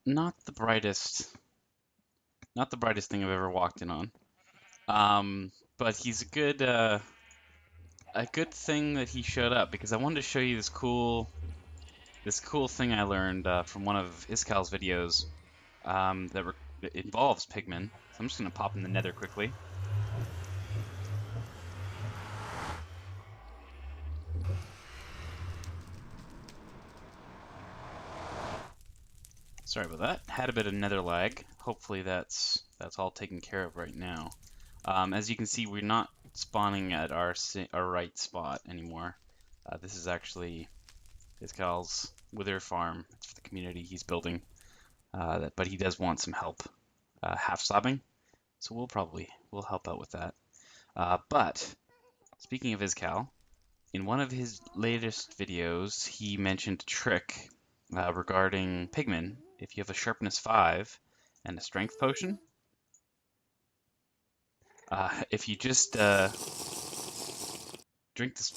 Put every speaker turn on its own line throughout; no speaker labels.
not the brightest, not the brightest thing I've ever walked in on. But he's a good thing that he showed up because I wanted to show you this cool thing I learned from one of Iskal's videos that involves Pigmen. So I'm just gonna pop in the Nether quickly. Sorry about that. Had a bit of Nether lag. Hopefully that's all taken care of right now. As you can see, we're not spawning at our right spot anymore. This is actually Iskal's Wither farm. It's for the community he's building. But he does want some help half slabbing, so we'll help out with that. But speaking of Iskal, in one of his latest videos, he mentioned a trick regarding Pigmen. If you have a sharpness 5 and a strength potion, if you just drink this,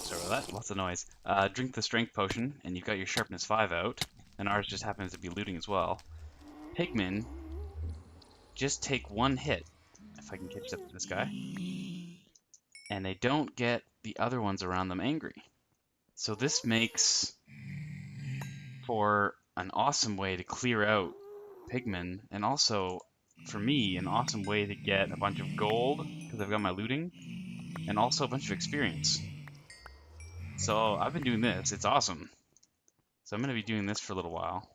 sorry about that, lots of noise. Drink the strength potion, and you've got your sharpness 5 out, and ours just happens to be looting as well. Pigmen just take one hit, if I can catch up to this guy, and they don't get the other ones around them angry. So this makes for an awesome way to clear out Pigmen, and also, for me, an awesome way to get a bunch of gold, because I've got my looting, and also a bunch of experience. So I've been doing this, it's awesome. So I'm going to be doing this for a little while,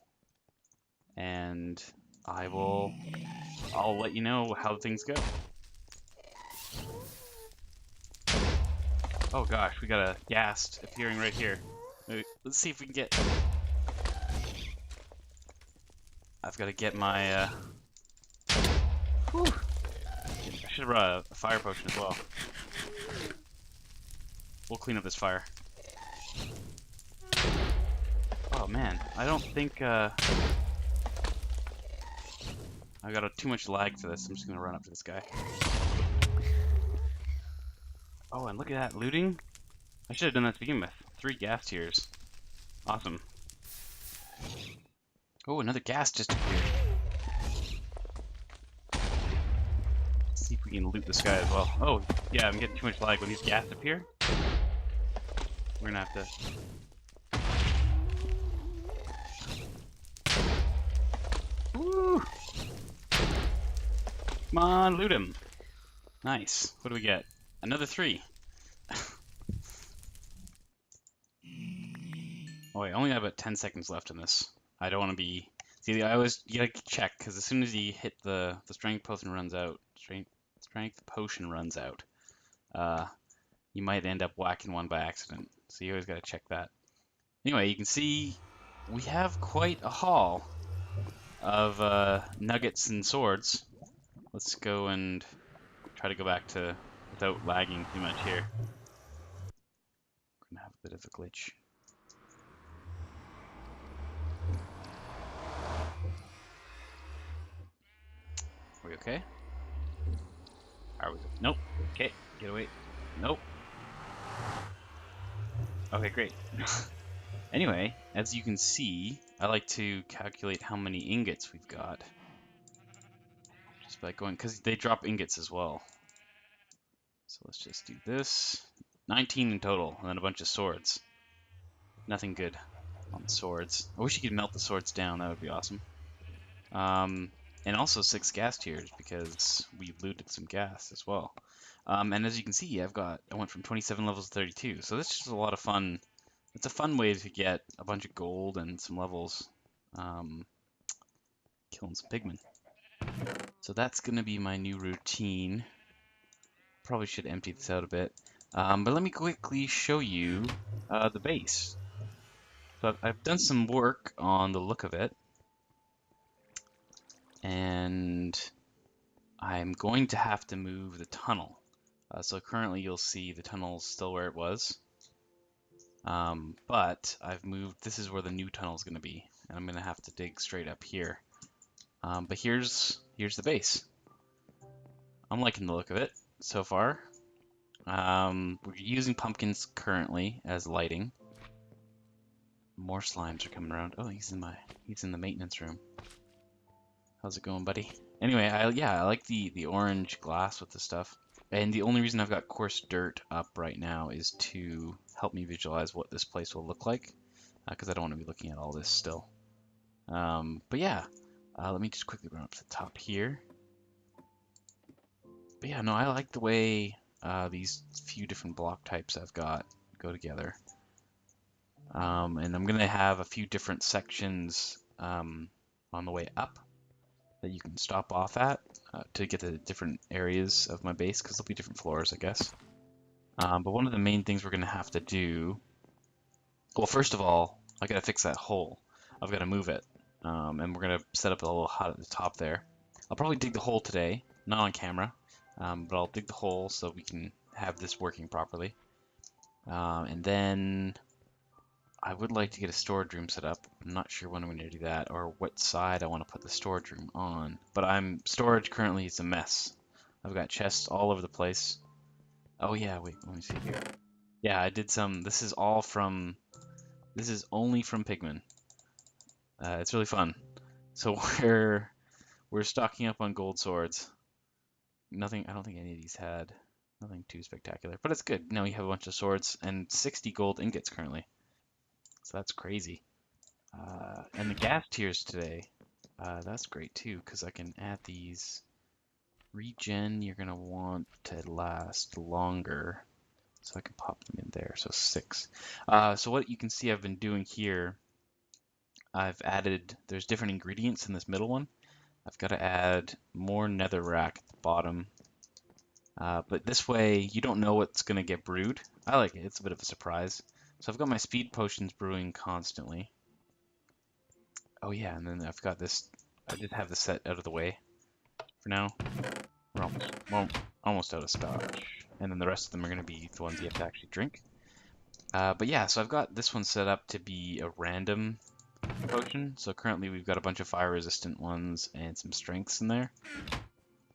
and I'll let you know how things go. Oh gosh, we got a ghast appearing right here. Let's see if we can get... I've got to get my... Whew. I should have brought a fire potion as well. We'll clean up this fire. Oh man, I don't think I got too much lag for this. I'm just gonna run up to this guy. Oh, and look at that looting. I should have done that to begin with. 3 gas tiers. Awesome. Oh, another gas just appeared. Let's see if we can loot this guy as well. Oh, yeah, I'm getting too much lag when these gas appear. We're gonna have to... Woo! Come on, loot him. Nice. What do we get? Another 3. Oh wait, I only have about 10 seconds left in this. I don't want to be... See, you gotta check, because as soon as you hit the strength potion runs out, strength potion runs out, you might end up whacking one by accident. So you always gotta check that. Anyway, you can see we have quite a haul of nuggets and swords. Let's go and try to go back to without lagging too much here. We're gonna have a bit of a glitch. Are we okay? Are we? Nope. Okay, get away. Nope. Okay, great. Anyway, as you can see, I like to calculate how many ingots we've got. Just by going, because they drop ingots as well. So let's just do this. 19 in total, and then a bunch of swords. Nothing good on the swords. I wish you could melt the swords down, that would be awesome. And also 6 gas tiers, because we looted some gas as well. And as you can see, I went from 27 levels to 32, so that's just a lot of fun. It's a fun way to get a bunch of gold and some levels, killing some pigmen. So that's going to be my new routine. Probably should empty this out a bit. But let me quickly show you the base. So I've done some work on the look of it. And I'm going to have to move the tunnel. So currently you'll see the tunnel's still where it was. But I've moved, this is where the new tunnel is going to be. And I'm going to have to dig straight up here. But here's the base. I'm liking the look of it so far. We're using pumpkins currently as lighting. More slimes are coming around. Oh, he's in the maintenance room. How's it going, buddy? Anyway, I like the orange glass with the stuff. And the only reason I've got coarse dirt up right now is to help me visualize what this place will look like, because I don't want to be looking at all this still. But yeah, let me just quickly run up to the top here. But yeah, no, I like the way these few different block types I've got go together. And I'm going to have a few different sections on the way up that you can stop off at to get to different areas of my base, because there'll be different floors, I guess. But one of the main things we're going to have to do, well, first of all, I got to fix that hole. I've got to move it, and we're going to set up a little hut at the top there. I'll probably dig the hole today, not on camera, but I'll dig the hole so we can have this working properly. And then I would like to get a storage room set up. I'm not sure when I'm going to do that or what side I want to put the storage room on. But storage currently is a mess. I've got chests all over the place. Oh yeah, wait, let me see here. Yeah, I did some. This is only from Pigmen. It's really fun. So we're stocking up on gold swords. Nothing. I don't think any of these had nothing too spectacular, but it's good. Now we have a bunch of swords and 60 gold ingots currently. So that's crazy. And the gas tiers today, that's great too, because I can add these. Regen, you're going to want to last longer, so I can pop them in there, so 6. So what you can see I've been doing here, there's different ingredients in this middle one. I've got to add more netherrack at the bottom. But this way, you don't know what's going to get brewed. I like it. It's a bit of a surprise. So I've got my speed potions brewing constantly. Oh yeah, and then I've got this. I did have this set out of the way for now. We're almost out of stock. And then the rest of them are going to be the ones you have to actually drink. But yeah, so I've got this one set up to be a random potion. So currently we've got a bunch of fire resistant ones and some strengths in there.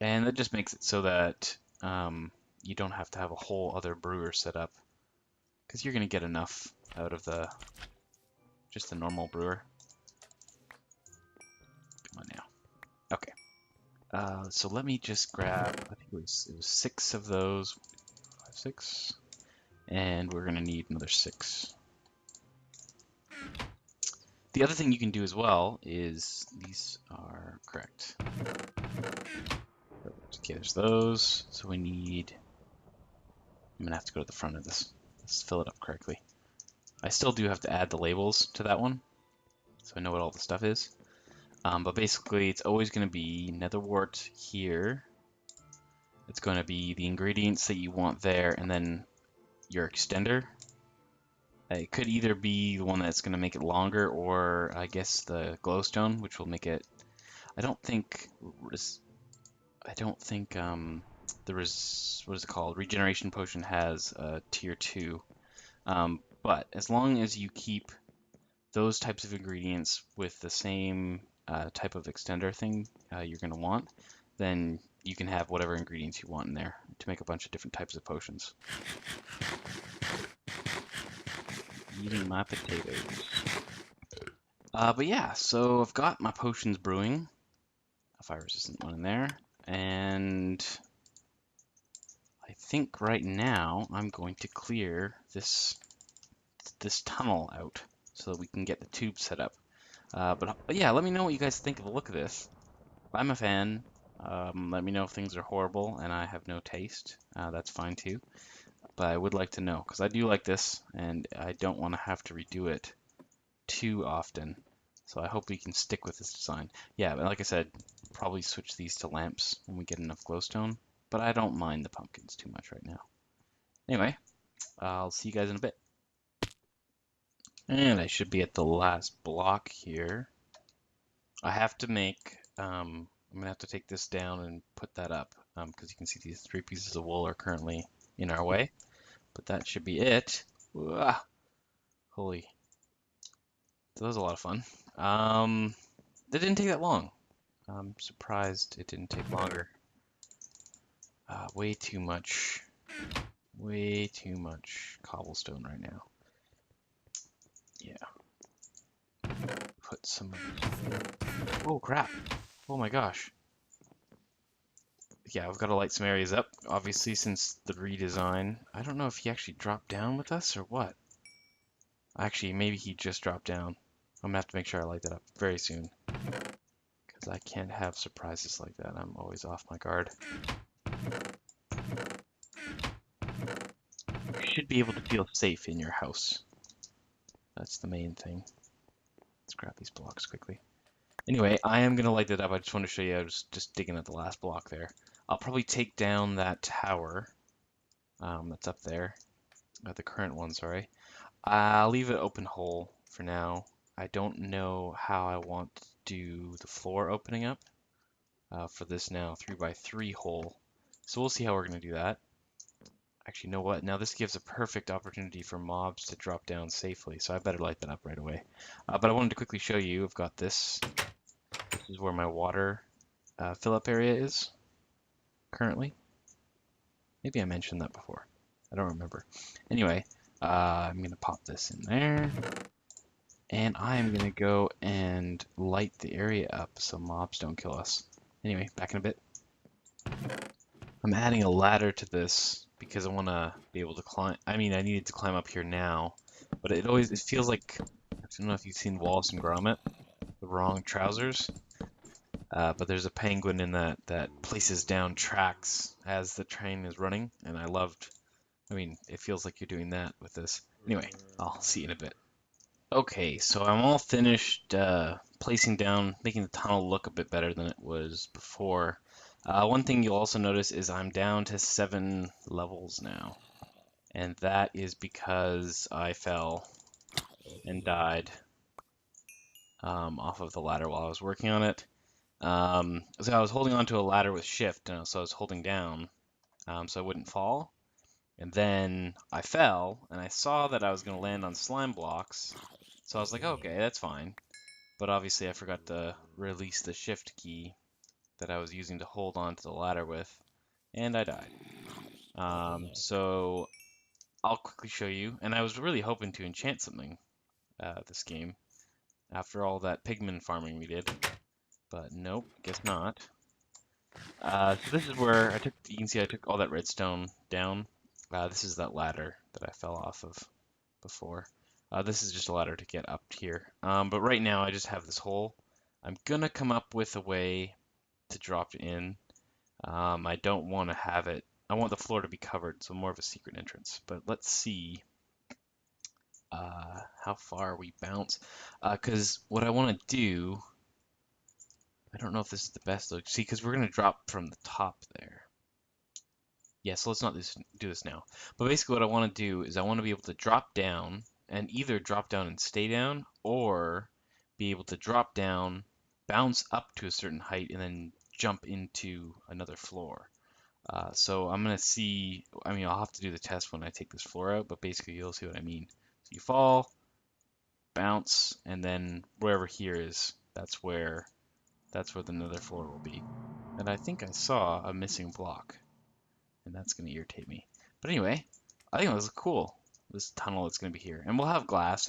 And that just makes it so that you don't have to have a whole other brewer set up, because you're going to get enough out of just the normal brewer. Come on now. Okay. So let me just grab, I think it was 6 of those. 5, 6. And we're going to need another 6. The other thing you can do as well is, these are correct. Okay, there's those. So we need, I'm going to have to go to the front of this. Let's fill it up correctly. I still do have to add the labels to that one, so I know what all the stuff is. But basically, it's always going to be nether wart here. It's going to be the ingredients that you want there, and then your extender. It could either be the one that's going to make it longer, or I guess the glowstone, which will make it. I don't think what is it called? Regeneration potion has a tier 2. But as long as you keep those types of ingredients with the same type of extender thing you're going to want, then you can have whatever ingredients you want in there to make a bunch of different types of potions. Eating my potatoes. But yeah, so I've got my potions brewing. A fire resistant one in there. And I think right now I'm going to clear this tunnel out so that we can get the tube set up. But yeah, let me know what you guys think of the look of this. I'm a fan. Let me know if things are horrible and I have no taste. That's fine too. But I would like to know, because I do like this and I don't want to have to redo it too often. So I hope we can stick with this design. Yeah, but like I said, probably switch these to lamps when we get enough glowstone. But I don't mind the pumpkins too much right now. Anyway, I'll see you guys in a bit. And I should be at the last block here. I have to make, I'm going to have to take this down and put that up, because you can see these 3 pieces of wool are currently in our way. But that should be it. Whoa. Holy. So that was a lot of fun. That didn't take that long. I'm surprised it didn't take longer. Way too much cobblestone right now. Yeah. some... Oh, crap. Oh my gosh. Yeah, I've got to light some areas up, obviously, since the redesign. I don't know if he actually dropped down with us or what. Actually, maybe he just dropped down. I'm gonna have to make sure I light that up very soon, because I can't have surprises like that. I'm always off my guard. You should be able to feel safe in your house. That's the main thing. Let's grab these blocks quickly. Anyway, I am going to light that up. I just want to show you, I was just digging at the last block there. I'll probably take down that tower that's up there. The current one, sorry. I'll leave it open hole for now. I don't know how I want to do the floor opening up for this now 3x3 hole. So we'll see how we're going to do that. Actually, you know what? Now this gives a perfect opportunity for mobs to drop down safely, so I better light that up right away. But I wanted to quickly show you, I've got this. This is where my water fill-up area is currently. Maybe I mentioned that before. I don't remember. Anyway, I'm going to pop this in there. And I'm going to go and light the area up so mobs don't kill us. Anyway, back in a bit. I'm adding a ladder to this because I want to be able to climb. I mean, I needed to climb up here now, but it feels like, I don't know if you've seen Wallace and Gromit, the wrong trousers, but there's a penguin in that places down tracks as the train is running, and I mean, it feels like you're doing that with this. Anyway, I'll see you in a bit. Okay, so I'm all finished placing down, making the tunnel look a bit better than it was before. One thing you'll also notice is I'm down to 7 levels now, and that is because I fell and died off of the ladder while I was working on it. So I was holding onto a ladder with shift, and so I was holding down so I wouldn't fall. And then I fell, and I saw that I was going to land on slime blocks, so I was like, okay, that's fine. But obviously I forgot to release the shift key that I was using to hold on to the ladder with, and I died. So I'll quickly show you, and I was really hoping to enchant something this game after all that pigmen farming we did, but nope, guess not. So this is where you can see I took all that redstone down. This is that ladder that I fell off of before. This is just a ladder to get up here. But right now I just have this hole. I'm gonna come up with a way to drop in. I don't want to have it. I want the floor to be covered, so more of a secret entrance. But let's see how far we bounce. Because what I want to do, I don't know if this is the best look. See, because we're gonna drop from the top there. Yeah, so let's not do this now. But basically what I want to do is I want to be able to drop down and either drop down and stay down or be able to drop down, bounce up to a certain height, and then jump into another floor. So I'm going to see, I mean, I'll have to do the test when I take this floor out, but basically you'll see what I mean. So you fall, bounce, and then wherever here is, that's where the nether floor will be. And I think I saw a missing block, and that's going to irritate me. But anyway, I think this is cool. This tunnel that's going to be here. And we'll have glass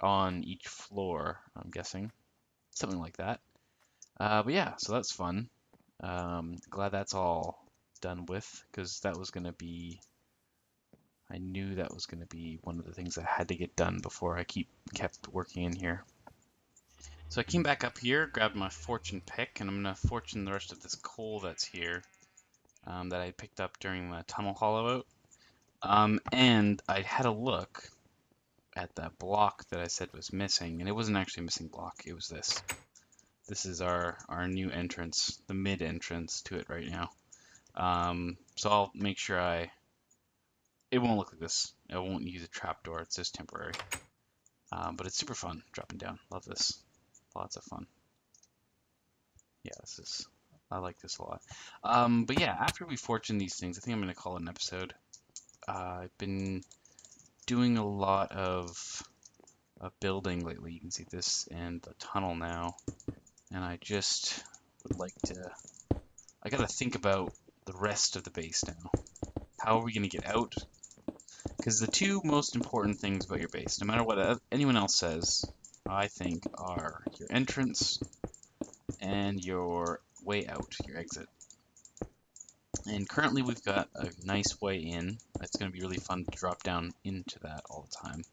on each floor, I'm guessing. Something like that. But yeah, so that's fun. Glad that's all done with, because that was going to be... I knew that was going to be one of the things that had to get done before I kept working in here. So I came back up here, grabbed my fortune pick, and I'm going to fortune the rest of this coal that's here that I picked up during the tunnel hollow out. And I had a look at that block that I said was missing, and it wasn't actually a missing block, it was this. This is our new entrance, the mid entrance to it right now. So I'll make sure it won't look like this. I won't use a trapdoor, it's just temporary. But it's super fun dropping down, love this. Lots of fun. Yeah, I like this a lot. But yeah, after we fortune these things, I think I'm going to call it an episode. I've been doing a lot of building lately. You can see this and the tunnel now. And I just would like to... I gotta think about the rest of the base now. How are we going to get out? Because the two most important things about your base, no matter what anyone else says, I think, are your entrance and your way out, your exit. And currently we've got a nice way in. It's going to be really fun to drop down into that all the time.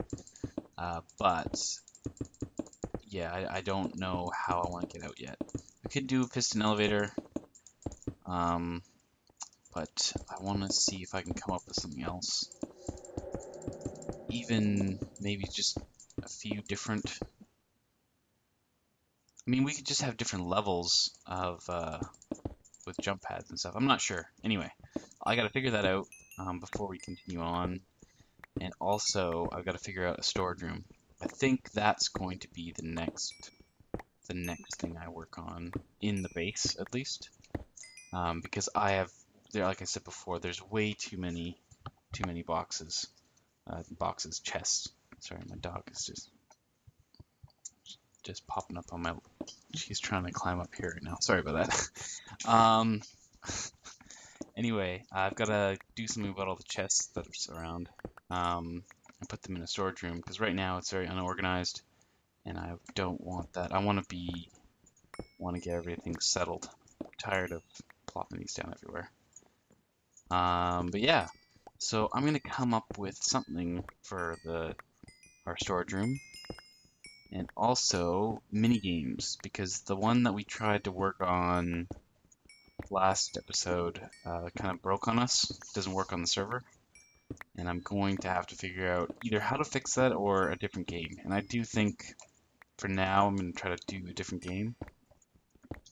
But yeah, I don't know how I want to get out yet. We could do a piston elevator, but I want to see if I can come up with something else. Even maybe just a few different... I mean, we could just have different levels of with jump pads and stuff. I'm not sure. Anyway, I got to figure that out before we continue on. And also, I've got to figure out a storage room. I think that's going to be the next thing I work on in the base, at least, because I have there, like I said before, there's way too many boxes, chests. Sorry, my dog is just popping up on my. She's trying to climb up here right now. Sorry about that. Anyway, I've got to do something about all the chests that are around, and put them in a storage room, because right now it's very unorganized, and I don't want that. I want to get everything settled. I'm tired of plopping these down everywhere. But yeah, so I'm gonna come up with something for our storage room, and also mini games, because the one that we tried to work on last episode kind of broke on us. It doesn't work on the server, and I'm going to have to figure out either how to fix that or a different game. And I do think for now I'm going to try to do a different game,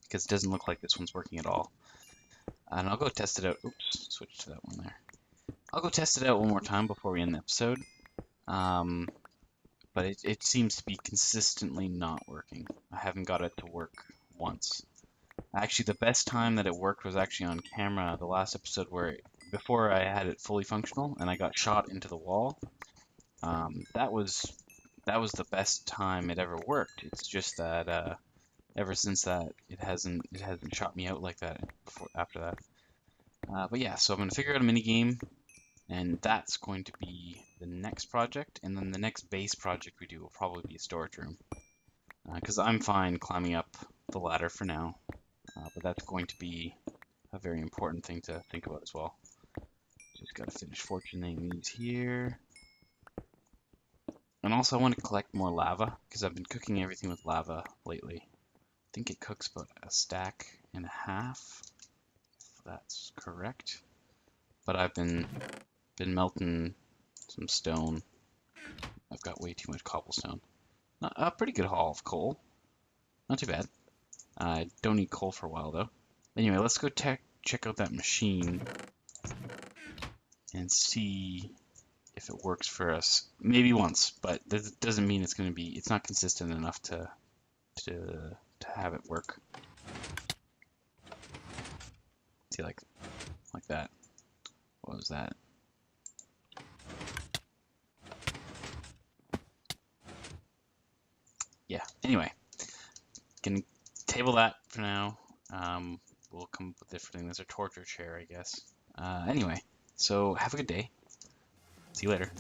because it doesn't look like this one's working at all. And I'll go test it out. Oops, switch to that one there. I'll go test it out one more time before we end the episode. But it seems to be consistently not working. I haven't got it to work once. Actually, the best time that it worked was actually on camera, the last episode before I had it fully functional and I got shot into the wall. That was the best time it ever worked. It's just that ever since that, it hasn't shot me out like that after that. But yeah, so I'm gonna figure out a mini game, and that's going to be the next project, and then the next base project we do will probably be a storage room, because I'm fine climbing up the ladder for now. But that's going to be a very important thing to think about as well. Just got to finish fortuning these here. And also I want to collect more lava, because I've been cooking everything with lava lately. I think it cooks about a stack and a half, if that's correct. But I've been melting some stone. I've got way too much cobblestone. A pretty good haul of coal. Not too bad. I don't need coal for a while though. Anyway, let's go check out that machine and see if it works for us. Maybe once, but that doesn't mean it's not consistent enough to have it work. See, like that. What was that? Yeah, anyway. Can table that for now. We'll come up with different things. There's a torture chair, I guess. Anyway, so have a good day. See you later.